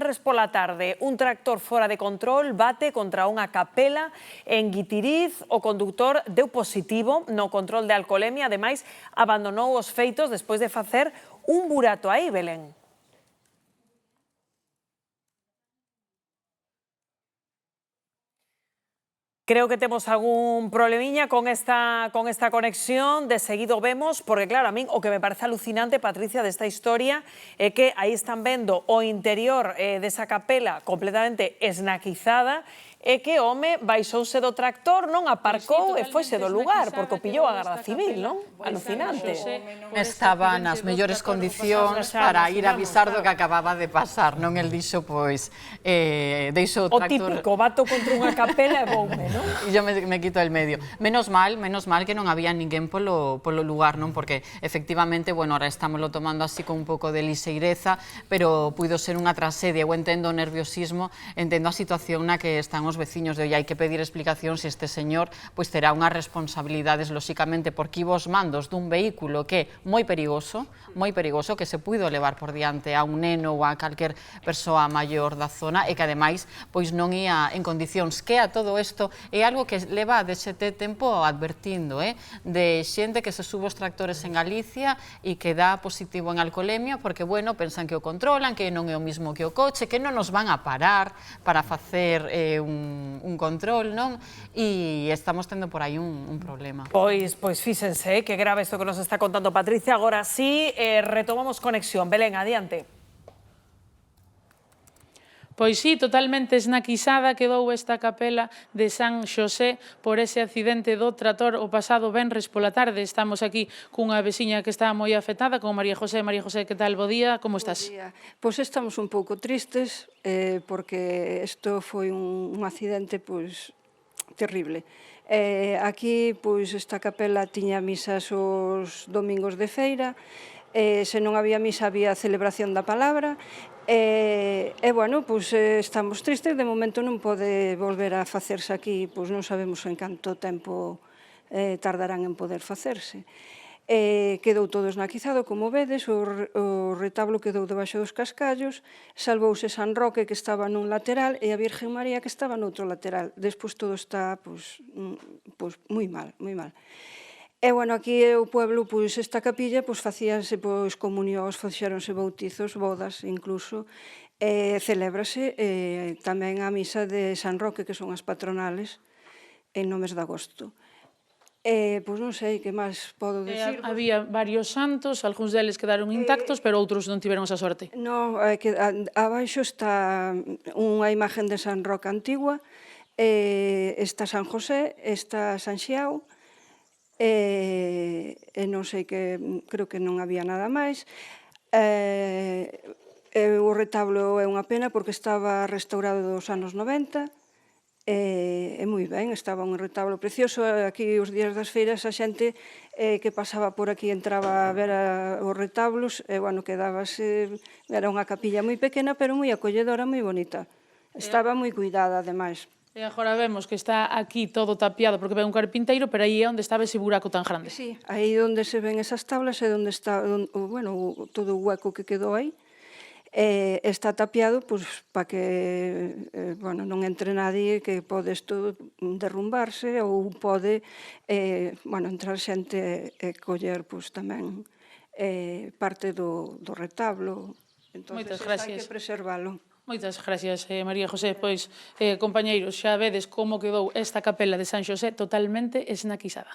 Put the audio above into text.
venres pola tarde, un tractor fora de control bate contra unha capela en Guitiriz. O conductor deu positivo no control de alcolemia, ademais abandonou os feitos despois de facer un burato aí, Belén. Creo que temos algún problemiña con esta conexión, de seguido vemos, porque claro, a min o que me parece alucinante, Patricia, desta historia é que aí están vendo o interior desa capela completamente esnaquizada e que o home baixouse do tractor, non aparcou e foise do lugar, porque o pillou a Garda Civil, non? Alucinante. Estaba nas mellores condicións para ir avisar do que acababa de pasar, non? El dixo, pois, deixo o tractor... O típico, bato contra unha capela e voume, non? E yo me quito el medio. Menos mal que non había ninguén polo lugar, non? Porque, efectivamente, bueno, ahora estámoslo tomando así con un pouco de liseireza, pero puido ser unha tragedia. Eu entendo o nerviosismo, entendo a situación na que están os veciños de hoy. Hai que pedir explicación se este señor pois terá unhas responsabilidades, lóxicamente, porque iba aos mandos dun vehículo que é moi perigoso, que se puido levar por diante a un neno ou a calquer persoa maior da zona e que, ademais, pois non ia en condicións. Que a todo isto é algo que leva desde tempo advertindo, de xente que se sube os tractores en Galicia e que dá positivo en alcolemia porque, bueno, pensan que o controlan, que non é o mismo que o coche, que non nos van a parar para facer un control, non? E estamos tendo por aí un problema. Pois fíxense, que grave isto que nos está contando Patricia. Agora sí, retomamos conexión. Belén, adiante. Pois sí, totalmente esnaquizada quedou esta capela de San Xosé por ese accidente do trator o pasado venres pola tarde. Estamos aquí cunha veciña que está moi afectada, con María José. María José, que tal? Bo día, como estás? Bo día. Pois estamos un pouco tristes porque isto foi un accidente pois terrible. Aquí, pois, esta capela tiña misas os domingos de feira, se non había misa había celebración da palabra, e, bueno, pois estamos tristes, de momento non pode volver a facerse aquí, pois non sabemos en canto tempo tardarán en poder facerse. Quedou todo esnaquizado, como vedes, o retablo quedou debaixo dos cascallos, salvouse San Roque, que estaba nun lateral, e a Virgen María, que estaba noutro lateral. Despois todo está, pois, moi mal, moi mal. E, bueno, aquí o pueblo, pois, esta capilla, pois, facíanse, pois, comunións, fixéronse bautizos, bodas, incluso, celébrase tamén a misa de San Roque, que son as patronales, en no mes de agosto. Pois non sei que máis podo dicir. Había varios santos, algúns deles quedaron intactos, pero outros non tiveron esa sorte. Non, abaixo está unha imagen de San Roque antigua, está San José, está San Xiao, e non sei que, creo que non había nada máis. O retablo é unha pena porque estaba restaurado dos anos 90, e moi ben, estaba un retablo precioso. Aquí os días das feiras a xente que pasaba por aquí entraba a ver os retablos e, bueno, quedábase, era unha capilla moi pequena pero moi acolledora, moi bonita. Estaba moi cuidada, ademais. E agora vemos que está aquí todo tapiado porque ve un carpinteiro, pero aí é onde estaba ese buraco tan grande. Sí, aí onde se ven esas tablas é onde está, bueno, todo o hueco que quedou aí. Está tapiado para que non entre nadie, que pode isto derrumbarse ou pode entrar xente e coller tamén parte do retablo. Entón, hai que preservalo. Moitas gracias, María José. Pois, compañeiros, xa vedes como quedou esta capela de San Xosé totalmente esnaquizada.